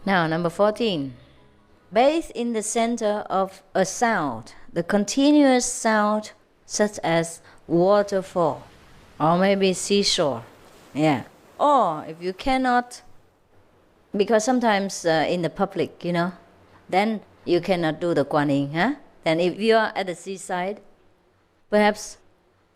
Now, number 14. Bathe in the center of a sound, the continuous sound such as waterfall or maybe seashore. Yeah. Or if you cannot, because sometimes in the public, then you cannot do the Kuan Yin. Then if you are at the seaside, perhaps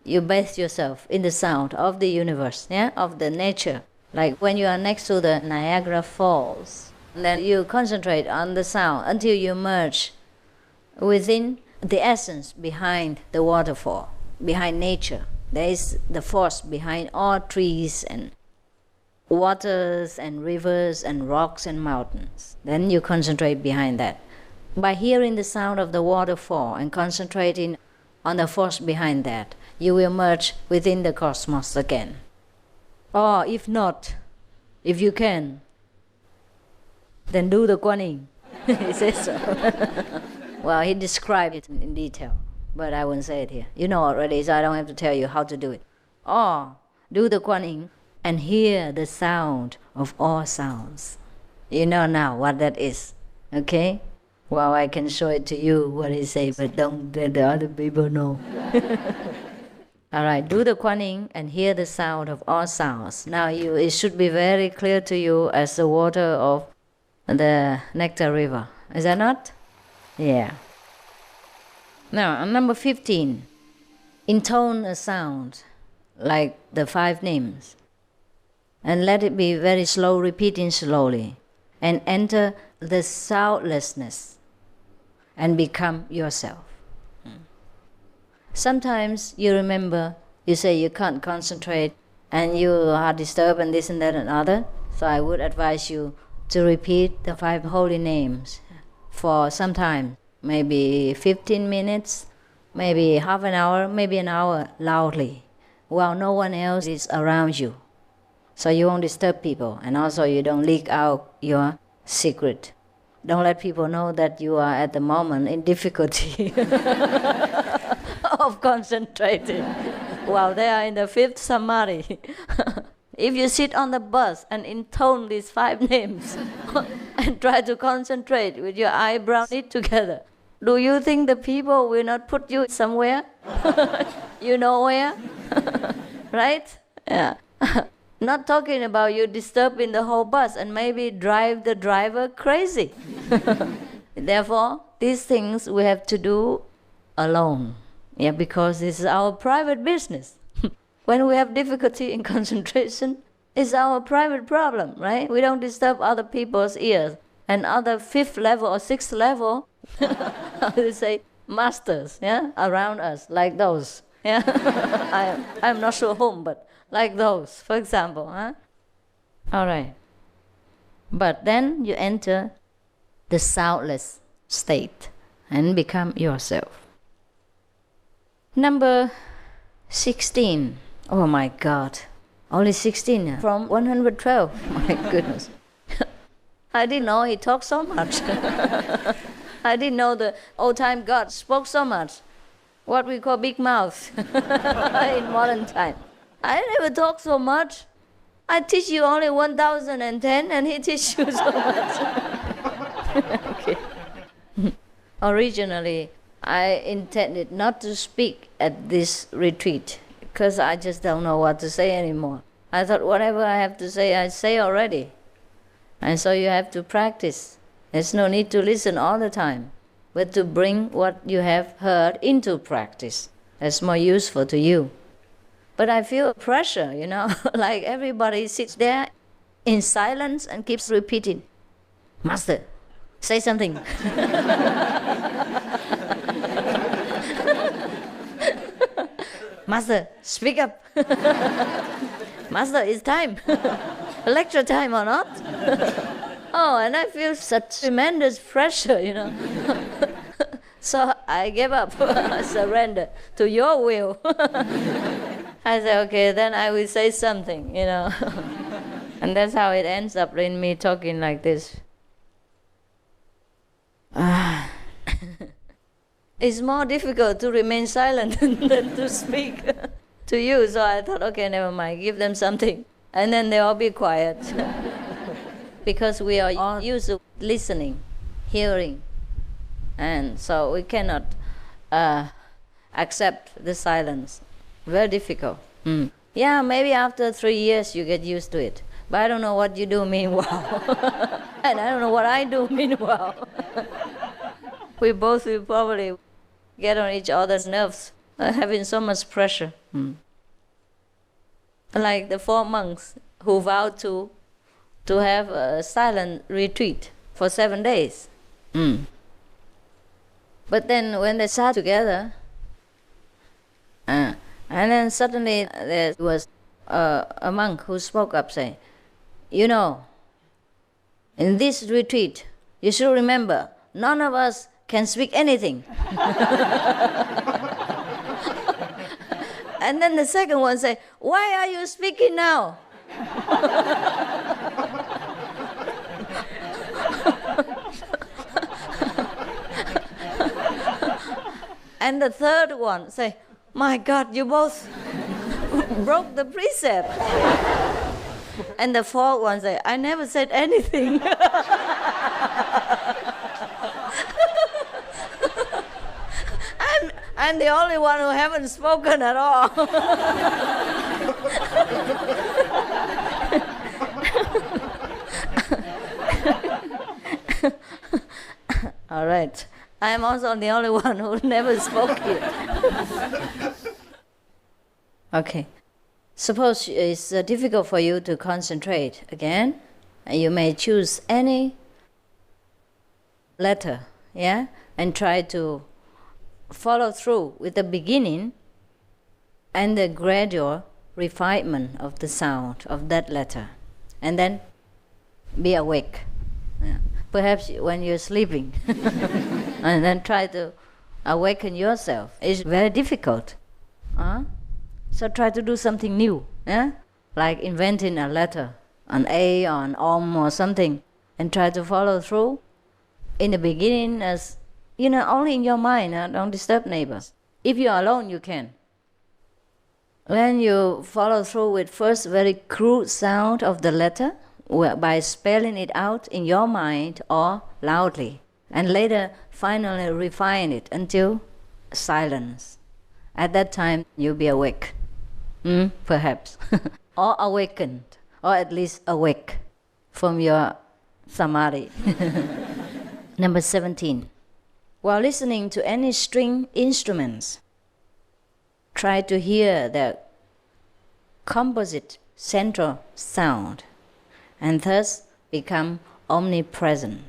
you bathe yourself in the sound of the universe, of the nature. Like when you are next to the Niagara Falls, then you concentrate on the sound until you merge within the essence behind the waterfall, behind nature. There is the force behind all trees and waters and rivers and rocks and mountains. Then you concentrate behind that. By hearing the sound of the waterfall and concentrating on the force behind that, you will merge within the cosmos again. Or if not, if you can, then do the Kuan Yin. He says so. Well, he described it in detail, but I won't say it here. You know already, so I don't have to tell you how to do it. Or do the Kuan Yin and hear the sound of all sounds. You know now what that is, okay? Well, I can show it to you what he says, but don't let the other people know. All right, do the Kuan Yin and hear the sound of all sounds. Now it should be very clear to you as the water of the Nectar River. Is that not? Yeah. Now, on number 15, intone a sound like the 5 names and let it be very slow, repeating slowly, and enter the soundlessness and become yourself. Sometimes you remember, you say you can't concentrate and you are disturbed and this and that and other, so I would advise you to repeat the 5 holy names for some time, maybe 15 minutes, maybe half an hour, maybe an hour, loudly, while no one else is around you. So you won't disturb people, and also you don't leak out your secret. Don't let people know that you are at the moment in difficulty of concentrating while they are in the 5th samadhi. If you sit on the bus and intone these 5 names and try to concentrate with your eyebrows knit together, do you think the people will not put you somewhere? You know where? Right? Yeah. Not talking about you disturbing the whole bus and maybe drive the driver crazy. Therefore, these things we have to do alone. Yeah, because this is our private business. When we have difficulty in concentration, it's our private problem, right? We don't disturb other people's ears. And other 5th level or 6th level, how do you say, masters, around us, like those. Yeah, I'm not sure whom, but like those, for example. All right. But then you enter the soundless state and become yourself. Number 16. Oh my God. Only 16 from 112. My goodness. I didn't know he talked so much. I didn't know the old-time God spoke so much. What we call big mouth in modern time. I never talk so much. I teach you only 1010 and he teaches you so much. Okay. Originally, I intended not to speak at this retreat because I just don't know what to say anymore. I thought whatever I have to say, I say already. And so you have to practice. There's no need to listen all the time, but to bring what you have heard into practice. That's more useful to you. But I feel pressure, like everybody sits there in silence and keeps repeating, Master, say something. Master, speak up. Master, it's time. Lecture time or not? Oh, and I feel such tremendous pressure, So I gave up. I surrender to your will. I said, okay, then I will say something, And that's how it ends up in me talking like this. It's more difficult to remain silent than to speak to you. So I thought, okay, never mind, give them something. And then they all be quiet. because we are all used to listening, hearing, and so we cannot accept the silence. Very difficult. Yeah, maybe after 3 years you get used to it. But I don't know what you do meanwhile. And I don't know what I do meanwhile. We both will probably get on each other's nerves, having so much pressure. Like the 4 monks who vowed to have a silent retreat for 7 days. But then when they sat together, and then suddenly there was a monk who spoke up saying, you know, in this retreat, you should remember, none of us can speak anything. And then the second one said, why are you speaking now? And the third one said, my God, you both broke the precept. And the fourth one said, I never said anything. I'm the only one who haven't spoken at all. All right. I am also the only one who never spoke yet. Okay. Suppose it's difficult for you to concentrate again, and you may choose any letter, yeah, and try to follow through with the beginning and the gradual refinement of the sound of that letter, and then be awake. Yeah. Perhaps when you're sleeping, and then try to awaken yourself. It's very difficult. So try to do something new, yeah? Like inventing a letter, an A or an Om or something, and try to follow through. In the beginning, as you know, only in your mind, don't disturb neighbors. If you're alone, you can. Then you follow through with first very crude sound of the letter, by spelling it out in your mind or loudly, and later finally refine it until silence. At that time, you'll be awake, perhaps, or awakened, or at least awake from your samadhi. Number 17. While listening to any string instruments, try to hear the composite central sound, and thus become omnipresent,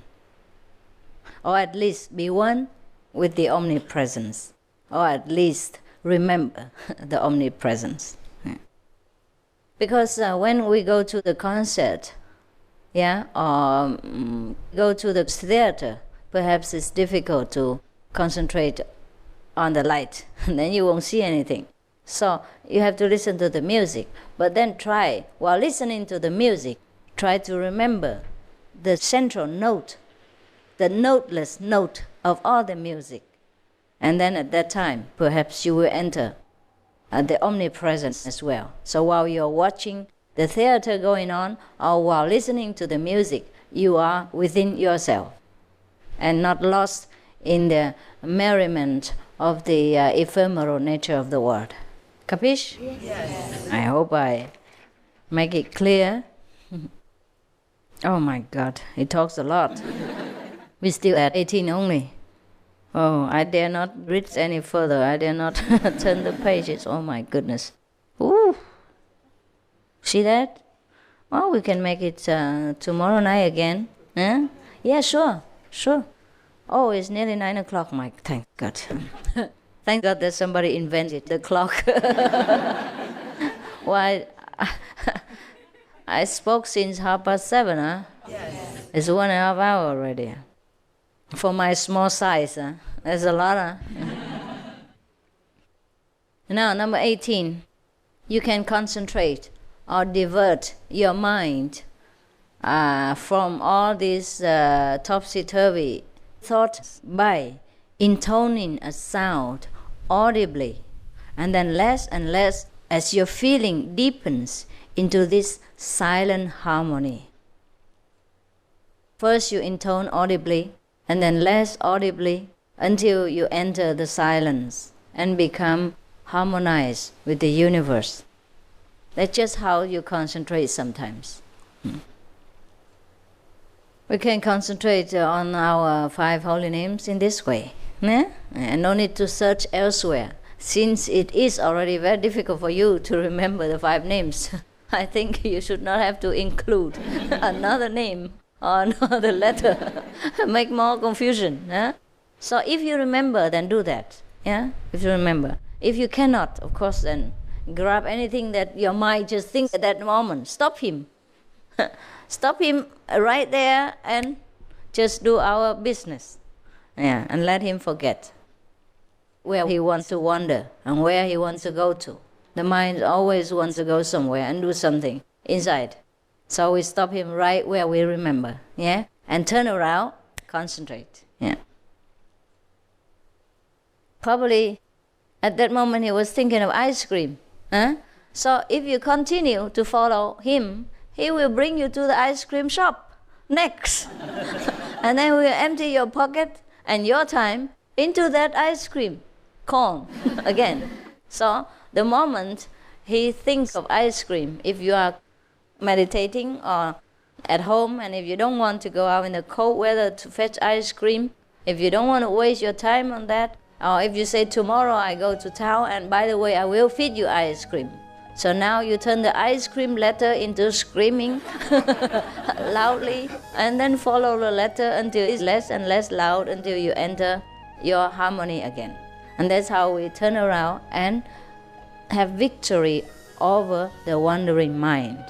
or at least be one with the omnipresence, or at least remember the omnipresence. Because when we go to the concert, yeah, or go to the theater, perhaps it's difficult to concentrate on the light, and then you won't see anything. So you have to listen to the music, but then try, while listening to the music, try to remember the central note, the noteless note of all the music. And then at that time, perhaps you will enter the omnipresence as well. So while you're watching the theater going on, or while listening to the music, you are within yourself and not lost in the merriment of the ephemeral nature of the world. Capish? Yes. I hope I make it clear. Oh my God, he talks a lot. We're still at 18 only. Oh, I dare not read any further. I dare not turn the pages. Oh my goodness. Ooh. See that? Well, we can make it tomorrow night again. Huh? Yeah, sure. Oh, it's nearly 9 o'clock, Mike. Thank God. Thank God that somebody invented the clock. Why? I spoke since 7:30, huh? Yes. It's 1.5 hours already. For my small size, huh? That's a lot, huh? Now, number 18. You can concentrate or divert your mind from all these topsy-turvy thoughts by intoning a sound audibly, and then less and less as your feeling deepens into this silent harmony. First you intone audibly, and then less audibly, until you enter the silence and become harmonized with the universe. That's just how you concentrate sometimes. We can concentrate on our 5 holy names in this way. And no need to search elsewhere. Since it is already very difficult for you to remember the 5 names, I think you should not have to include another name or another letter. Make more confusion. So if you remember, then do that. If you remember. If you cannot, of course, then grab anything that your mind just thinks at that moment. Stop him. Stop him right there and just do our business. And let him forget where he wants to wander and where he wants to go to. The mind always wants to go somewhere and do something inside. So we stop him right where we remember. And turn around, concentrate. Probably at that moment he was thinking of ice cream. So if you continue to follow him, he will bring you to the ice cream shop next. And then will empty your pocket and your time into that ice cream cone again. So the moment he thinks of ice cream, if you are meditating or at home, and if you don't want to go out in the cold weather to fetch ice cream, if you don't want to waste your time on that, or if you say tomorrow I go to town and by the way I will feed you ice cream. So now you turn the ice cream letter into screaming loudly, and then follow the letter until it's less and less loud until you enter your harmony again. And that's how we turn around and have victory over the wandering mind.